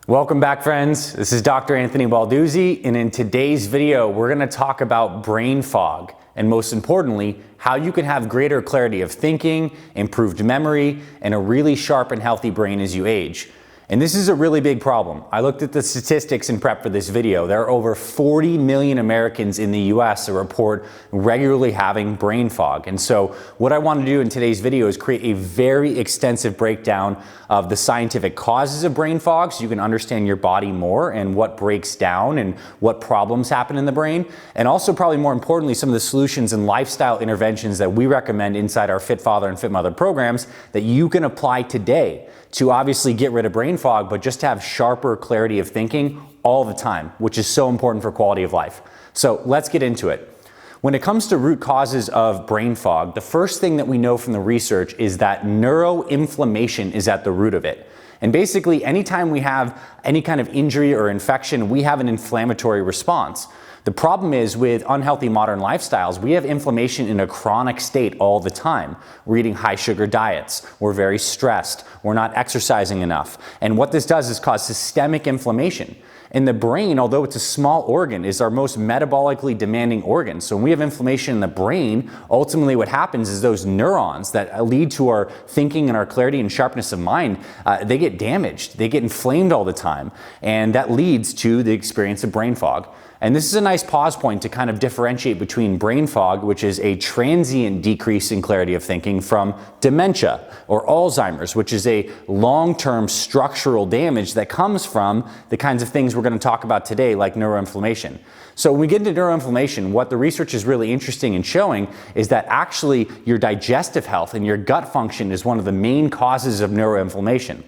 Welcome back, friends. This is Dr. Anthony Balduzzi, and in today's video, we're going to talk about brain fog, and most importantly, how you can have greater clarity of thinking, improved memory, and a really sharp and healthy brain as you age. And this is a really big problem. I looked at the statistics in prep for this video. There are over 40 million Americans in the US that report regularly having brain fog. And so what I want to do in today's video is create a very extensive breakdown of the scientific causes of brain fog so you can understand your body more and what breaks down and what problems happen in the brain. And also, probably more importantly, some of the solutions and lifestyle interventions that we recommend inside our Fit Father and Fit Mother programs that you can apply today to obviously get rid of brain fog, but just to have sharper clarity of thinking all the time, which is so important for quality of life. So let's get into it. When it comes to root causes of brain fog, the first thing that we know from the research is that neuroinflammation is at the root of it. And basically, anytime we have any kind of injury or infection, we have an inflammatory response. The problem is with unhealthy modern lifestyles, we have inflammation in a chronic state all the time. We're eating high sugar diets, we're very stressed, we're not exercising enough. And what this does is cause systemic inflammation. And the brain, although it's a small organ, is our most metabolically demanding organ. So when we have inflammation in the brain, ultimately what happens is those neurons that lead to our thinking and our clarity and sharpness of mind, they get damaged, they get inflamed all the time. And that leads to the experience of brain fog. And this is a nice pause point to kind of differentiate between brain fog, which is a transient decrease in clarity of thinking, from dementia or Alzheimer's, which is a long-term structural damage that comes from the kinds of things we're going to talk about today, like neuroinflammation. So when we get into neuroinflammation, what the research is really interesting in showing is that actually your digestive health and your gut function is one of the main causes of neuroinflammation.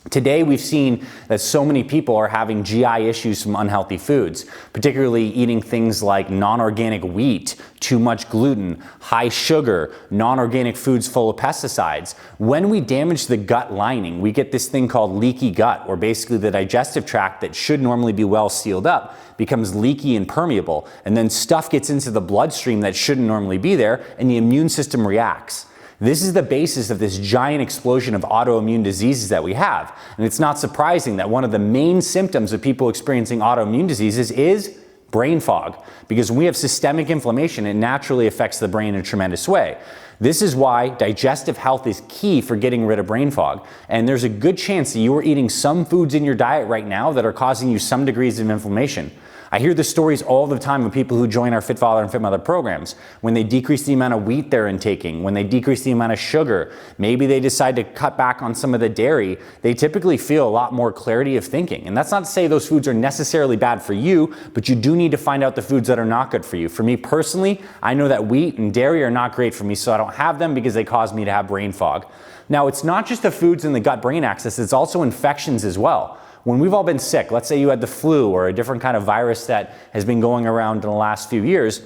Today, we've seen that so many people are having GI issues from unhealthy foods, particularly eating things like non-organic wheat, too much gluten, high sugar, non-organic foods full of pesticides. When we damage the gut lining, we get this thing called leaky gut, where basically the digestive tract that should normally be well sealed up becomes leaky and permeable, and then stuff gets into the bloodstream that shouldn't normally be there, and the immune system reacts. This is the basis of this giant explosion of autoimmune diseases that we have. And it's not surprising that one of the main symptoms of people experiencing autoimmune diseases is brain fog. Because when we have systemic inflammation, it naturally affects the brain in a tremendous way. This is why digestive health is key for getting rid of brain fog. And there's a good chance that you are eating some foods in your diet right now that are causing you some degrees of inflammation. I hear the stories all the time of people who join our Fit Father and Fit Mother programs. When they decrease the amount of wheat they're intaking, when they decrease the amount of sugar, maybe they decide to cut back on some of the dairy, they typically feel a lot more clarity of thinking. And that's not to say those foods are necessarily bad for you, but you do need to find out the foods that are not good for you. For me personally, I know that wheat and dairy are not great for me, so I don't have them because they cause me to have brain fog. Now, it's not just the foods in the gut-brain axis, it's also infections as well. When we've all been sick, let's say you had the flu or a different kind of virus that has been going around in the last few years,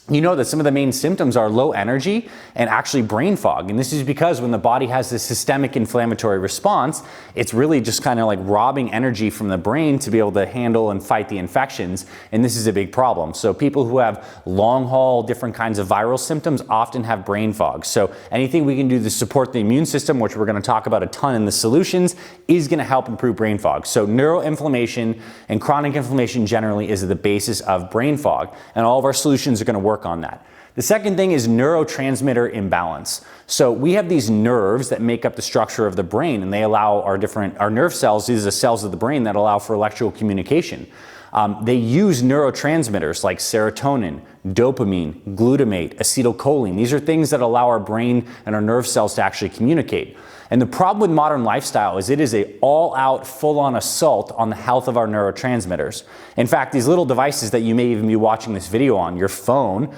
you know that some of the main symptoms are low energy and actually brain fog. And this is because when the body has this systemic inflammatory response, it's really just kind of like robbing energy from the brain to be able to handle and fight the infections. And this is a big problem. So people who have long haul different kinds of viral symptoms often have brain fog. So anything we can do to support the immune system, which we're going to talk about a ton in the solutions, is going to help improve brain fog. So neuroinflammation and chronic inflammation generally is the basis of brain fog. And all of our solutions are going to work on that. The second thing is neurotransmitter imbalance. So we have these nerves that make up the structure of the brain, and they allow our nerve cells, these are the cells of the brain that allow for electrical communication. They use neurotransmitters like serotonin, dopamine, glutamate, acetylcholine. These are things that allow our brain and our nerve cells to actually communicate. And the problem with modern lifestyle is it is an all-out, full-on assault on the health of our neurotransmitters. In fact, these little devices that you may even be watching this video on, your phone,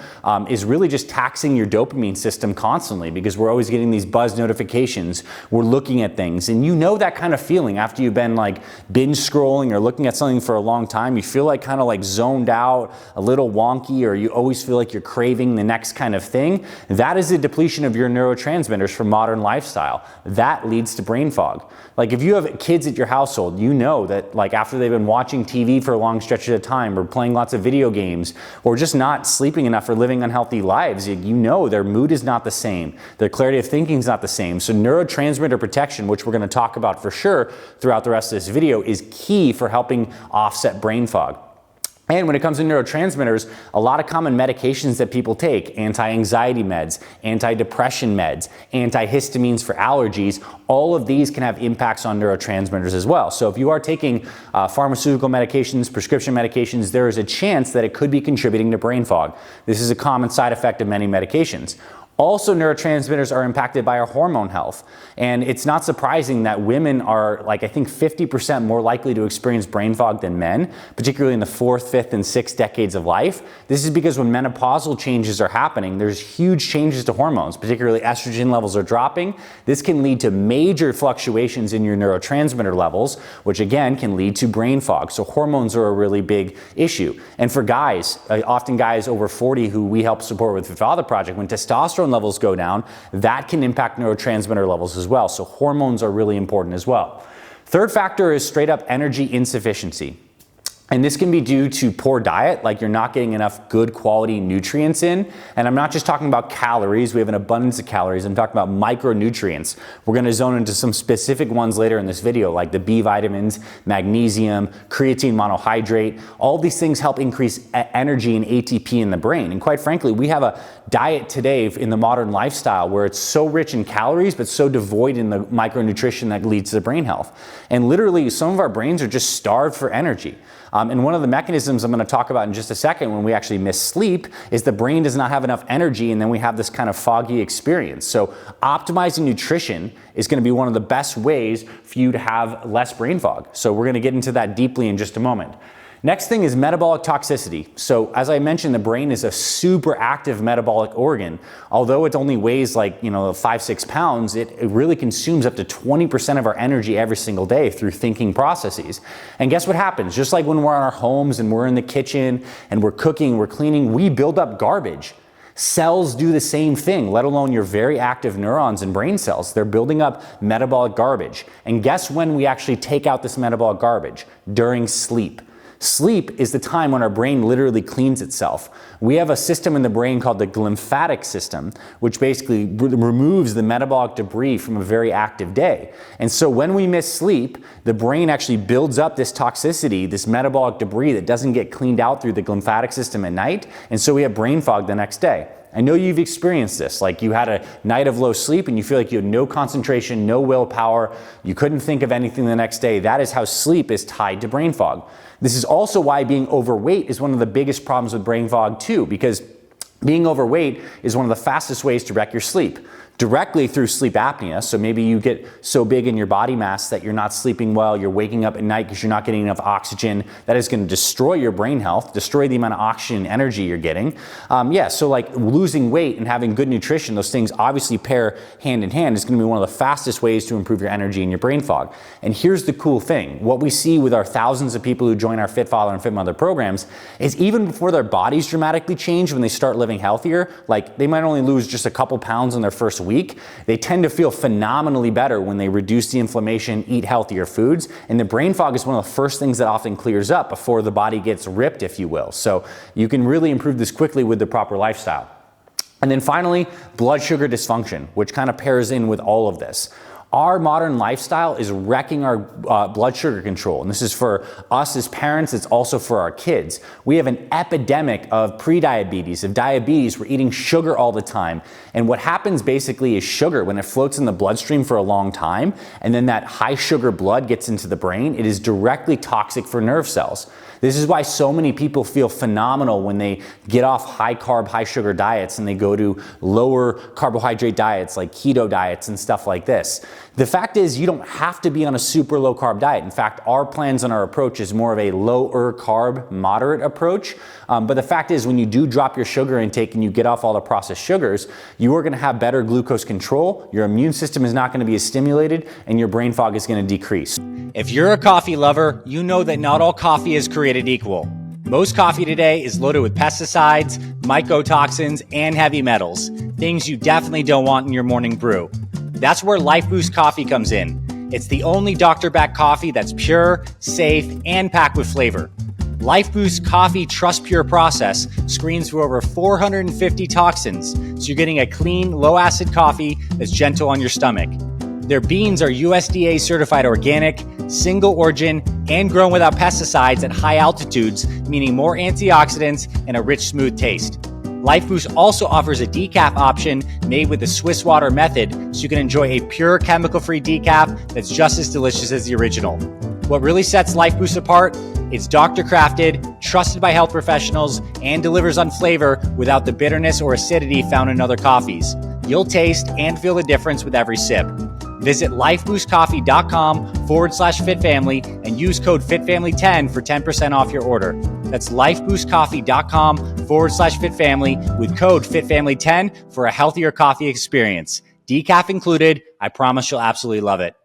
is really just taxing your dopamine system constantly because we're always getting these buzz notifications. We're looking at things, and you know that kind of feeling after you've been like binge scrolling or looking at something for a long time. You feel like kind of like zoned out, a little wonky, or you always feel like you're craving the next kind of thing. That is a depletion of your neurotransmitters from modern lifestyle. that leads to brain fog. Like if you have kids at your household, you know that like after they've been watching TV for long stretches of time or playing lots of video games or just not sleeping enough or living unhealthy lives, you know their mood is not the same. Their clarity of thinking is not the same. So neurotransmitter protection, which we're going to talk about for sure throughout the rest of this video, is key for helping offset brain fog. And when it comes to neurotransmitters, a lot of common medications that people take, anti-anxiety meds, anti-depression meds, antihistamines for allergies, all of these can have impacts on neurotransmitters as well. So if you are taking pharmaceutical medications, prescription medications, there is a chance that it could be contributing to brain fog. This is a common side effect of many medications. Also, neurotransmitters are impacted by our hormone health. And it's not surprising that women are, like, I think 50% more likely to experience brain fog than men, particularly in the 4th, 5th, and 6th decades of life. This is because when menopausal changes are happening, there's huge changes to hormones, particularly estrogen levels are dropping. This can lead to major fluctuations in your neurotransmitter levels, which again can lead to brain fog. So hormones are a really big issue. And for guys, often guys over 40 who we help support with the Father Project, when testosterone levels go down, that can impact neurotransmitter levels as well. So hormones are really important as well. Third factor is straight up energy insufficiency. And this can be due to poor diet, like you're not getting enough good quality nutrients in. And I'm not just talking about calories, we have an abundance of calories, I'm talking about micronutrients. We're gonna zone into some specific ones later in this video, like the B vitamins, magnesium, creatine monohydrate. All these things help increase energy and ATP in the brain. And quite frankly, we have a diet today in the modern lifestyle where it's so rich in calories, but so devoid in the micronutrition that leads to brain health. And literally, some of our brains are just starved for energy. And one of the mechanisms I'm going to talk about in just a second when we actually miss sleep is the brain does not have enough energy and then we have this kind of foggy experience. So optimizing nutrition is going to be one of the best ways for you to have less brain fog. So we're going to get into that deeply in just a moment. Next thing is metabolic toxicity. So as I mentioned, the brain is a super active metabolic organ. Although it only weighs like, 5-6 pounds, it really consumes up to 20% of our energy every single day through thinking processes. And guess what happens? Just like when we're in our homes and we're in the kitchen and we're cooking, we're cleaning, we build up garbage. Cells do the same thing, let alone your very active neurons and brain cells. They're building up metabolic garbage. And guess when we actually take out this metabolic garbage? During sleep. Sleep is the time when our brain literally cleans itself. We have a system in the brain called the glymphatic system, which basically removes the metabolic debris from a very active day. And so when we miss sleep, the brain actually builds up this toxicity, this metabolic debris that doesn't get cleaned out through the glymphatic system at night. And so we have brain fog the next day. I know you've experienced this, like you had a night of low sleep and you feel like you had no concentration, no willpower, you couldn't think of anything the next day. That is how sleep is tied to brain fog. This is also why being overweight is one of the biggest problems with brain fog too, because being overweight is one of the fastest ways to wreck your sleep. Directly through sleep apnea, so maybe you get so big in your body mass that you're not sleeping well, you're waking up at night because you're not getting enough oxygen. That is going to destroy your brain health, destroy the amount of oxygen and energy you're getting. So like losing weight and having good nutrition, those things obviously pair hand in hand. Is going to be one of the fastest ways to improve your energy and your brain fog. And here's the cool thing. What we see with our thousands of people who join our Fit Father and Fit Mother programs is even before their bodies dramatically change, when they start living healthier, like they might only lose just a couple pounds in their first week, they tend to feel phenomenally better when they reduce the inflammation, eat healthier foods, and the brain fog is one of the first things that often clears up before the body gets ripped, if you will. So you can really improve this quickly with the proper lifestyle. And then finally, blood sugar dysfunction, which kind of pairs in with all of this. Our modern lifestyle is wrecking our blood sugar control. And this is for us as parents, it's also for our kids. We have an epidemic of prediabetes, of diabetes. We're eating sugar all the time. And what happens basically is sugar, when it floats in the bloodstream for a long time, and then that high sugar blood gets into the brain, it is directly toxic for nerve cells. This is why so many people feel phenomenal when they get off high carb, high sugar diets and they go to lower carbohydrate diets like keto diets and stuff like this. The fact is, you don't have to be on a super low carb diet. In fact, our plans and our approach is more of a lower carb, moderate approach. But the fact is, when you do drop your sugar intake and you get off all the processed sugars, you are going to have better glucose control, your immune system is not going to be as stimulated, and your brain fog is going to decrease. If you're a coffee lover, you know that not all coffee is created equal. Most coffee today is loaded with pesticides, mycotoxins, and heavy metals, things you definitely don't want in your morning brew. That's where Life Boost Coffee comes in. It's the only doctor-backed coffee that's pure, safe, and packed with flavor. Life Boost Coffee Trust Pure process screens for over 450 toxins, so you're getting a clean, low-acid coffee that's gentle on your stomach. Their beans are USDA certified organic, single origin, and grown without pesticides at high altitudes, meaning more antioxidants and a rich, smooth taste. Life Boost also offers a decaf option made with the Swiss water method, so you can enjoy a pure chemical-free decaf that's just as delicious as the original. What really sets Life Boost apart? It's doctor-crafted, trusted by health professionals, and delivers on flavor without the bitterness or acidity found in other coffees. You'll taste and feel the difference with every sip. Visit lifeboostcoffee.com/fitfamily and use code FITFAMILY10 for 10% off your order. That's lifeboostcoffee.com/fitfamily with code FITFAMILY10 for a healthier coffee experience. Decaf included. I promise you'll absolutely love it.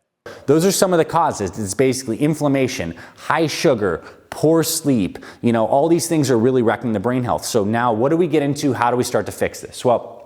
Those are some of the causes. It's basically inflammation, high sugar, poor sleep. All these things are really wrecking the brain health. So now what do we get into? How do we start to fix this? Well,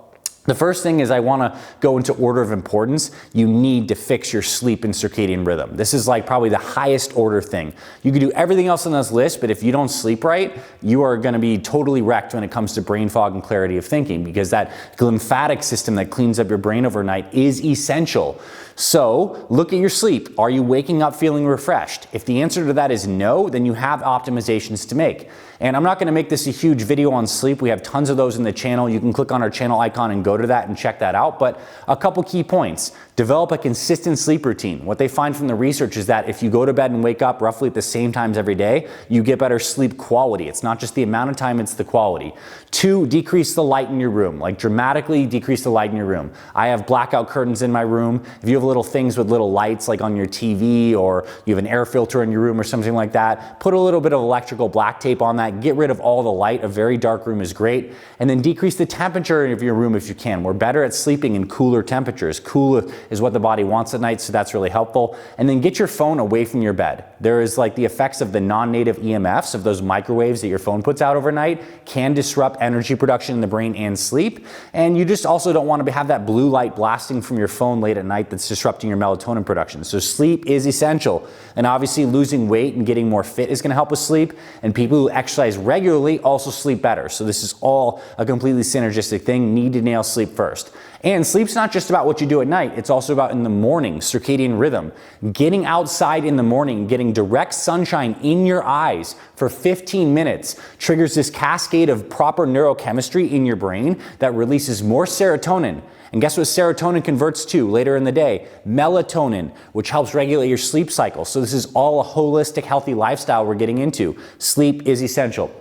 the first thing is I want to go into order of importance. You need to fix your sleep and circadian rhythm. This is like probably the highest order thing. You can do everything else on this list, but if you don't sleep right, you are going to be totally wrecked when it comes to brain fog and clarity of thinking, because that lymphatic system that cleans up your brain overnight is essential. So look at your sleep. Are you waking up feeling refreshed? If the answer to that is no, then you have optimizations to make. And I'm not going to make this a huge video on sleep. We have tons of those in the channel. You can click on our channel icon and go to that and check that out. But a couple key points. Develop a consistent sleep routine. What they find from the research is that if you go to bed and wake up roughly at the same times every day, you get better sleep quality. It's not just the amount of time, it's the quality. 2, decrease the light in your room. Like dramatically decrease the light in your room. I have blackout curtains in my room. If you have little things with little lights like on your TV, or you have an air filter in your room or something like that, put a little bit of electrical black tape on that. Get rid of all the light. A very dark room is great. And then decrease the temperature of your room if you can. We're better at sleeping in cooler temperatures. Cool is what the body wants at night, so that's really helpful. And then get your phone away from your bed. There is like the effects of the non-native EMFs, of those microwaves that your phone puts out overnight, can disrupt energy production in the brain and sleep. And you just also don't want to have that blue light blasting from your phone late at night that's disrupting your melatonin production. So sleep is essential. And obviously losing weight and getting more fit is going to help with sleep. And people who exercise regularly also sleep better. So this is all a completely synergistic thing. Need to nail sleep first. And sleep's not just about what you do at night, it's also about in the morning, circadian rhythm. Getting outside in the morning, getting direct sunshine in your eyes for 15 minutes triggers this cascade of proper neurochemistry in your brain that releases more serotonin. And guess what serotonin converts to later in the day? Melatonin, which helps regulate your sleep cycle. So this is all a holistic, healthy lifestyle we're getting into. Sleep is essential.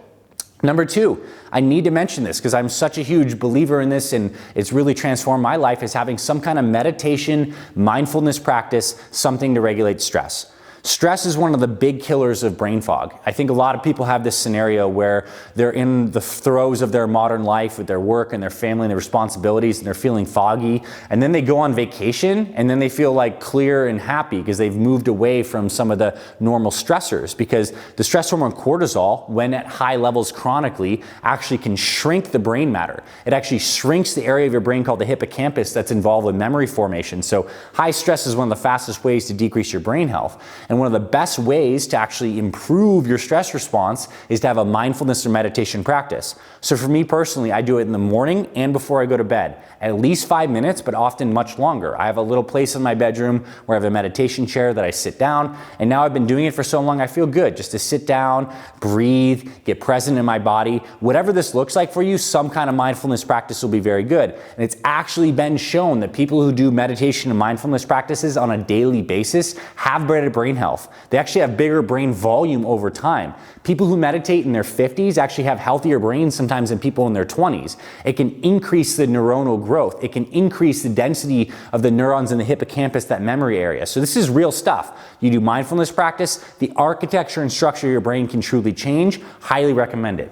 Number 2, I need to mention this because I'm such a huge believer in this, and it's really transformed my life, is having some kind of meditation, mindfulness practice, something to regulate stress. Stress is one of the big killers of brain fog. I think a lot of people have this scenario where they're in the throes of their modern life with their work and their family and their responsibilities, and they're feeling foggy, and then they go on vacation and then they feel like clear and happy because they've moved away from some of the normal stressors, because the stress hormone cortisol, when at high levels chronically, actually can shrink the brain matter. It actually shrinks the area of your brain called the hippocampus that's involved with memory formation. So high stress is one of the fastest ways to decrease your brain health. And one of the best ways to actually improve your stress response is to have a mindfulness or meditation practice. So for me personally, I do it in the morning and before I go to bed. At least 5 minutes, but often much longer. I have a little place in my bedroom where I have a meditation chair that I sit down, and now I've been doing it for so long I feel good just to sit down, breathe, get present in my body. Whatever this looks like for you, some kind of mindfulness practice will be very good. And it's actually been shown that people who do meditation and mindfulness practices on a daily basis have better brain health. They actually have bigger brain volume over time. People who meditate in their 50s actually have healthier brains sometimes than people in their 20s. It can increase the neuronal growth. It can increase the density of the neurons in the hippocampus, that memory area. So this is real stuff. You do mindfulness practice, the architecture and structure of your brain can truly change. Highly recommend it.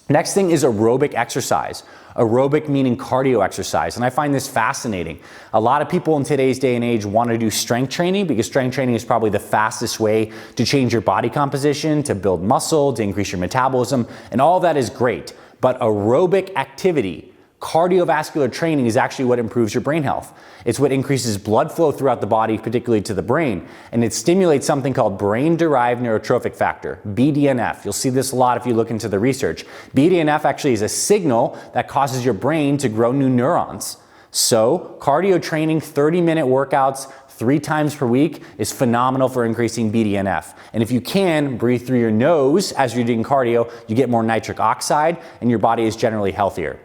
Next thing is aerobic exercise. Aerobic meaning cardio exercise, and I find this fascinating. A lot of people in today's day and age want to do strength training because strength training is probably the fastest way to change your body composition, to build muscle, to increase your metabolism, and all that is great. But aerobic activity, Cardiovascular training is actually what improves your brain health. It's what increases blood flow throughout the body, particularly to the brain, and it stimulates something called brain-derived neurotrophic factor, BDNF. You'll see this a lot if you look into the research. BDNF actually is a signal that causes your brain to grow new neurons. So cardio training, 30-minute workouts, 3 times per week is phenomenal for increasing BDNF. And if you can, breathe through your nose as you're doing cardio, you get more nitric oxide and your body is generally healthier.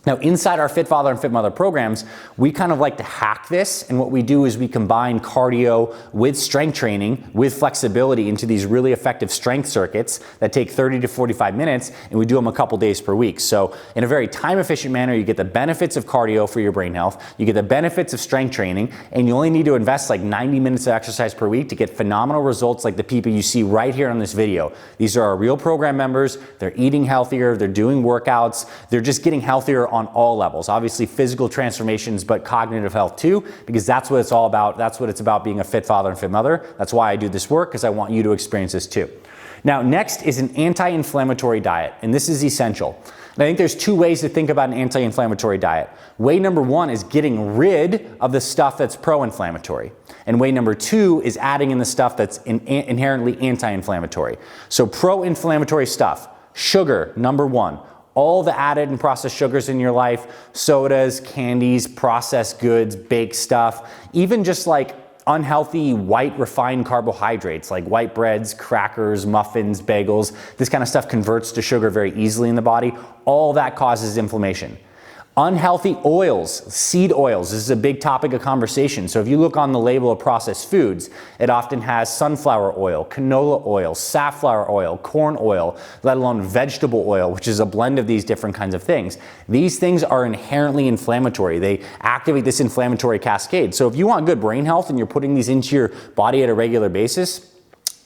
Now, inside our Fit Father and Fit Mother programs, we kind of like to hack this, and what we do is we combine cardio with strength training with flexibility into these really effective strength circuits that take 30 to 45 minutes, and we do them a couple days per week. So in a very time-efficient manner, you get the benefits of cardio for your brain health, you get the benefits of strength training, and you only need to invest like 90 minutes of exercise per week to get phenomenal results like the people you see right here on this video. These are our real program members. They're eating healthier, they're doing workouts, they're just getting healthier on all levels. Obviously physical transformations, but cognitive health too, because that's what it's all about. That's what it's about being a fit father and fit mother. That's why I do this work, because I want you to experience this too. Now, next is an anti-inflammatory diet, and this is essential. And I think there's 2 ways to think about an anti-inflammatory diet. Way number 1 is getting rid of the stuff that's pro-inflammatory. And way number 2 is adding in the stuff that's inherently anti-inflammatory. So pro-inflammatory stuff, sugar, number 1. All the added and processed sugars in your life, sodas, candies, processed goods, baked stuff, even just like unhealthy white refined carbohydrates like white breads, crackers, muffins, bagels. This kind of stuff converts to sugar very easily in the body. All that causes inflammation. Unhealthy oils, seed oils, this is a big topic of conversation. So if you look on the label of processed foods, it often has sunflower oil, canola oil, safflower oil, corn oil, let alone vegetable oil, which is a blend of these different kinds of things. These things are inherently inflammatory. They activate this inflammatory cascade. So if you want good brain health and you're putting these into your body at a regular basis,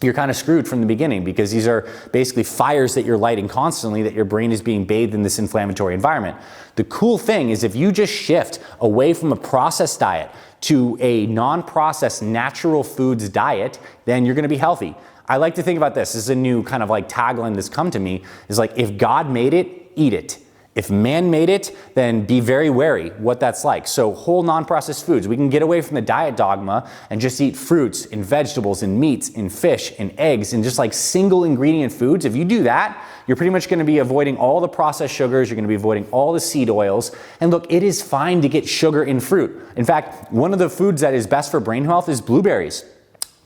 you're kind of screwed from the beginning, because these are basically fires that you're lighting constantly, that your brain is being bathed in this inflammatory environment. The cool thing is if you just shift away from a processed diet to a non-processed natural foods diet, then you're going to be healthy. I like to think about this. This is a new kind of like tagline that's come to me, is like, if God made it, eat it. If man made it, then be very wary what that's like. So whole non-processed foods. We can get away from the diet dogma and just eat fruits and vegetables and meats and fish and eggs and just like single ingredient foods. If you do that, you're pretty much going to be avoiding all the processed sugars. You're going to be avoiding all the seed oils. And look, it is fine to get sugar in fruit. In fact, one of the foods that is best for brain health is blueberries.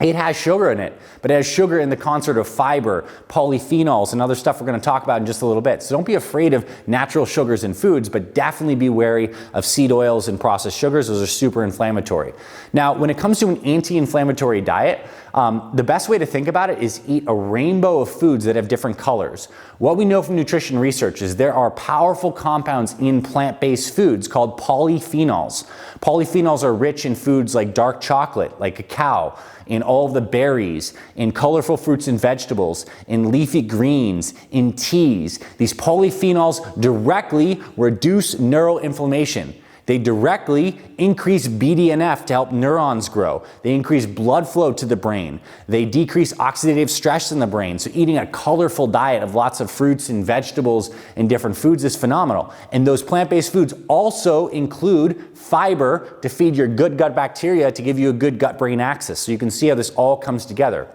It has sugar in it, but it has sugar in the concert of fiber, polyphenols, and other stuff we're going to talk about in just a little bit. So don't be afraid of natural sugars in foods, but definitely be wary of seed oils and processed sugars. Those are super inflammatory. Now, when it comes to an anti-inflammatory diet, the best way to think about it is eat a rainbow of foods that have different colors. What we know from nutrition research is there are powerful compounds in plant-based foods called polyphenols. Polyphenols are rich in foods like dark chocolate, like cacao, in all of the berries, in colorful fruits and vegetables, in leafy greens, in teas. These polyphenols directly reduce neuroinflammation. They directly increase BDNF to help neurons grow. They increase blood flow to the brain. They decrease oxidative stress in the brain. So eating a colorful diet of lots of fruits and vegetables and different foods is phenomenal. And those plant-based foods also include fiber to feed your good gut bacteria to give you a good gut-brain axis. So you can see how this all comes together.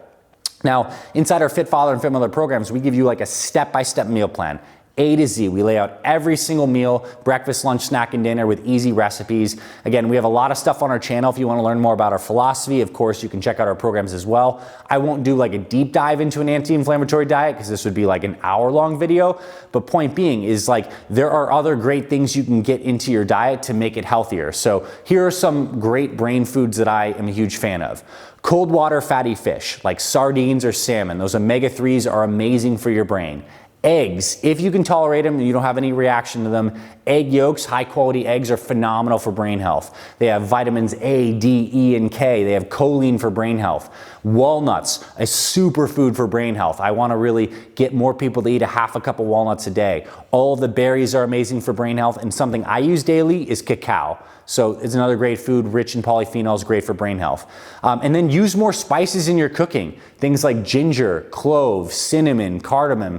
Now, inside our Fit Father and Fit Mother programs, we give you like a step-by-step meal plan. A to Z. We lay out every single meal, breakfast, lunch, snack, and dinner with easy recipes. Again, we have a lot of stuff on our channel. If you want to learn more about our philosophy, of course, you can check out our programs as well. I won't do like a deep dive into an anti-inflammatory diet because this would be like an hour-long video. But point being is like there are other great things you can get into your diet to make it healthier. So here are some great brain foods that I am a huge fan of. Cold water fatty fish like sardines or salmon. Those omega-3s are amazing for your brain. Eggs, if you can tolerate them and you don't have any reaction to them, egg yolks, high quality eggs are phenomenal for brain health. They have vitamins A, D, E, and K. They have choline for brain health. Walnuts, a superfood for brain health. I want to really get more people to eat a half a cup of walnuts a day. All of the berries are amazing for brain health, and something I use daily is cacao. So it's another great food, rich in polyphenols, great for brain health. And then use more spices in your cooking. Things like ginger, clove, cinnamon, cardamom,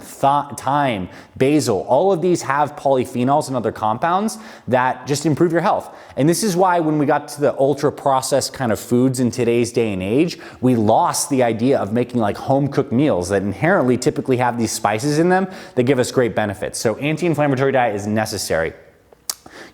thyme, basil, all of these have polyphenols and other compounds that just improve your health. And this is why when we got to the ultra processed kind of foods in today's day and age, we lost the idea of making like home cooked meals that inherently typically have these spices in them that give us great benefits. So anti-inflammatory diet is necessary.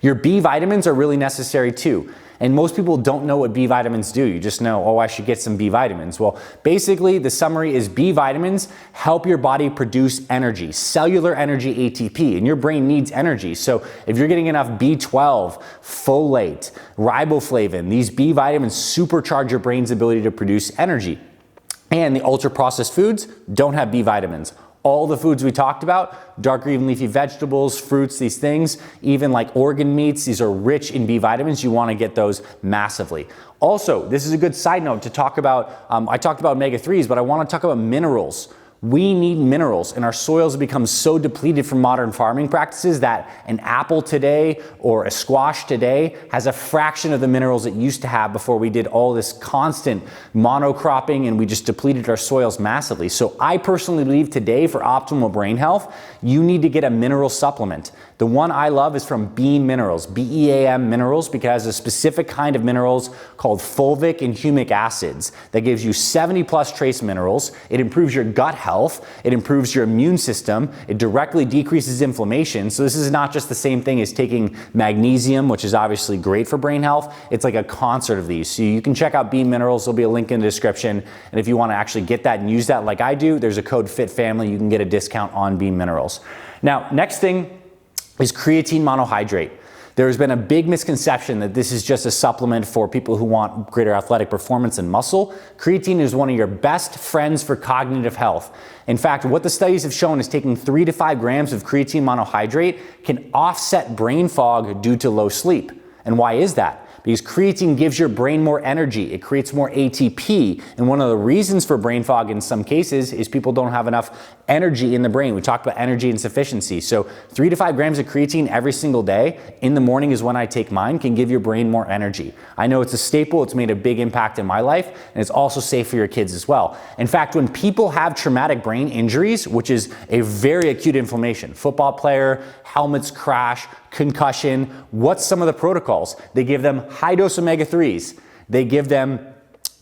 Your B vitamins are really necessary too. And most people don't know what B vitamins do. You just know, oh, I should get some B vitamins. Well, basically the summary is B vitamins help your body produce energy, cellular energy, ATP, and your brain needs energy. So if you're getting enough B12, folate, riboflavin, these B vitamins supercharge your brain's ability to produce energy. And the ultra processed foods don't have B vitamins. All the foods we talked about, dark green leafy vegetables, fruits, these things, even like organ meats, these are rich in B vitamins. You want to get those massively. Also, this is a good side note to talk about, I talked about omega-3s, but I want to talk about minerals. We need minerals, and our soils have become so depleted from modern farming practices that an apple today or a squash today has a fraction of the minerals it used to have before we did all this constant monocropping and we just depleted our soils massively. So I personally believe today for optimal brain health, you need to get a mineral supplement. The one I love is from Beam Minerals, BEAM Minerals, because it has a specific kind of minerals called fulvic and humic acids that gives you 70 plus trace minerals. It improves your gut health. It improves your immune system. It directly decreases inflammation. So this is not just the same thing as taking magnesium, which is obviously great for brain health. It's like a concert of these. So you can check out Beam Minerals. There'll be a link in the description. And if you want to actually get that and use that like I do, there's a code FITFAMILY. You can get a discount on Beam Minerals. Now, next thing is creatine monohydrate. There has been a big misconception that this is just a supplement for people who want greater athletic performance and muscle. Creatine is one of your best friends for cognitive health. In fact, what the studies have shown is taking 3 to 5 grams of creatine monohydrate can offset brain fog due to low sleep. And why is that? Because creatine gives your brain more energy. It creates more ATP. And one of the reasons for brain fog in some cases is people don't have enough energy in the brain. We talked about energy insufficiency. So 3 to 5 grams of creatine every single day, in the morning is when I take mine, can give your brain more energy. I know it's a staple. It's made a big impact in my life. And it's also safe for your kids as well. In fact, when people have traumatic brain injuries, which is a very acute inflammation, football player, helmets crash, concussion, what's some of the protocols? They give them high dose omega-3s. They give them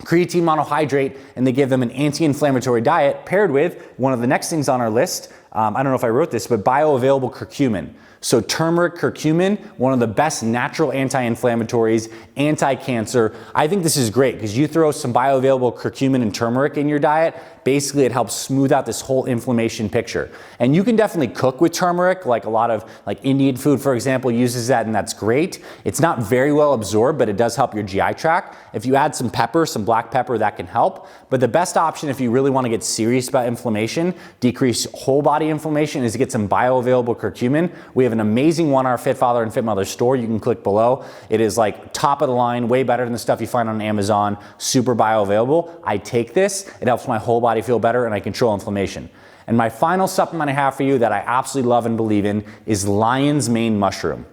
creatine monohydrate, and they give them an anti-inflammatory diet paired with one of the next things on our list. I don't know if I wrote this, but bioavailable curcumin. So turmeric, curcumin, one of the best natural anti-inflammatories, anti-cancer. I think this is great because you throw some bioavailable curcumin and turmeric in your diet, basically it helps smooth out this whole inflammation picture. And you can definitely cook with turmeric, like a lot of like Indian food, for example, uses that, and that's great. It's not very well absorbed, but it does help your GI tract. If you add some pepper, some black pepper, that can help. But the best option if you really want to get serious about inflammation, decrease whole body inflammation, is to get some bioavailable curcumin. We have an amazing one, our Fit Father and Fit Mother store. You can click below. It is like top of the line, way better than the stuff you find on Amazon, super bioavailable. I take this, it helps my whole body feel better, and I control inflammation. And my final supplement I have for you that I absolutely love and believe in is lion's mane mushroom.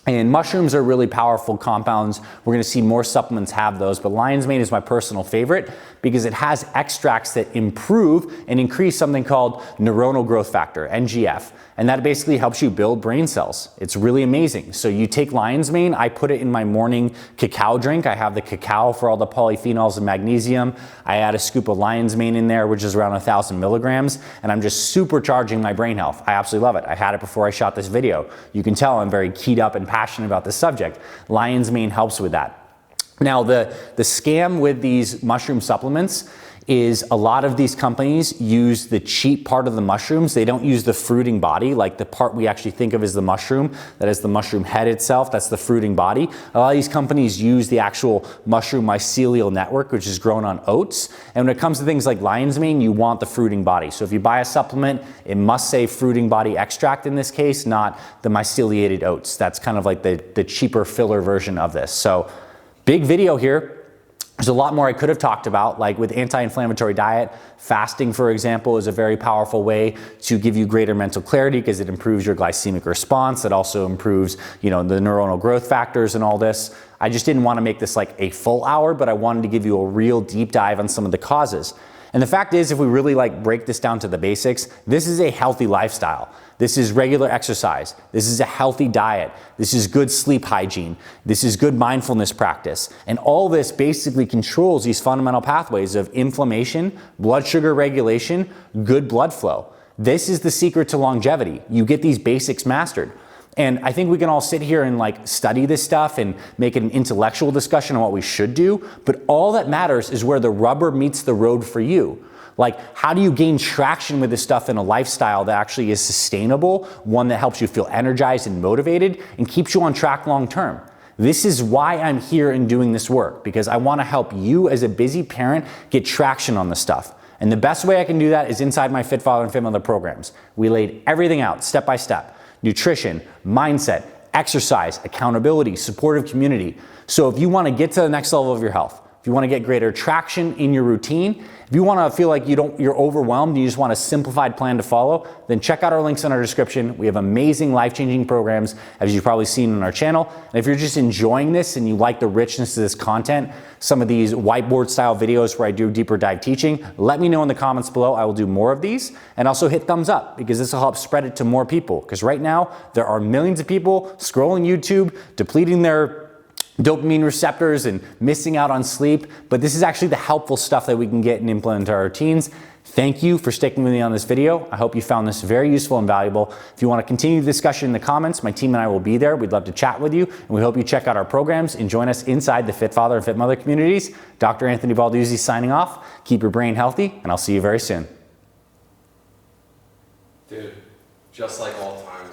And mushrooms are really powerful compounds. We're gonna see more supplements have those, but lion's mane is my personal favorite because it has extracts that improve and increase something called neuronal growth factor, NGF. And that basically helps you build brain cells. It's really amazing. So you take lion's mane, I put it in my morning cacao drink. I have the cacao for all the polyphenols and magnesium. I add a scoop of lion's mane in there, which is around 1,000 milligrams, and I'm just supercharging my brain health. I absolutely love it. I had it before I shot this video. You can tell I'm very keyed up and passionate about this subject. Lion's mane helps with that. Now, the scam with these mushroom supplements is a lot of these companies use the cheap part of the mushrooms. They don't use the fruiting body, like the part we actually think of as the mushroom, that is the mushroom head itself, that's the fruiting body. A lot of these companies use the actual mushroom mycelial network, which is grown on oats. And when it comes to things like lion's mane, you want the fruiting body. So if you buy a supplement, it must say fruiting body extract in this case, not the myceliated oats. That's kind of like the cheaper filler version of this. So big video here. There's a lot more I could have talked about, like with anti-inflammatory diet. Fasting, for example, is a very powerful way to give you greater mental clarity because it improves your glycemic response. It also improves, the neuronal growth factors and all this. I just didn't want to make this like a full hour, but I wanted to give you a real deep dive on some of the causes. And the fact is, if we really break this down to the basics, this is a healthy lifestyle. This is regular exercise. This is a healthy diet. This is good sleep hygiene. This is good mindfulness practice. And all this basically controls these fundamental pathways of inflammation, blood sugar regulation, good blood flow. This is the secret to longevity. You get these basics mastered. And I think we can all sit here and study this stuff and make it an intellectual discussion on what we should do, but all that matters is where the rubber meets the road for you. How do you gain traction with this stuff in a lifestyle that actually is sustainable, one that helps you feel energized and motivated and keeps you on track long term? This is why I'm here and doing this work, because I want to help you as a busy parent get traction on this stuff. And the best way I can do that is inside my Fit Father and Fit Mother programs. We laid everything out step by step. Nutrition, mindset, exercise, accountability, supportive community. So if you want to get to the next level of your health, if you want to get greater traction in your routine, if you want to feel like you're overwhelmed and you just want a simplified plan to follow, then check out our links in our description. We have amazing life-changing programs, as you've probably seen on our channel. And if you're just enjoying this and you like the richness of this content, some of these whiteboard style videos where I do deeper dive teaching, let me know in the comments below. I will do more of these, and also hit thumbs up, because this will help spread it to more people. Because right now there are millions of people scrolling YouTube, depleting their dopamine receptors and missing out on sleep, but this is actually the helpful stuff that we can get and implement into our routines. Thank you for sticking with me on this video. I hope you found this very useful and valuable. If you want to continue the discussion in the comments, my team and I will be there. We'd love to chat with you, and we hope you check out our programs and join us inside the Fit Father and Fit Mother communities. Dr. Anthony Balduzzi signing off. Keep your brain healthy, and I'll see you very soon. Dude, just like all time.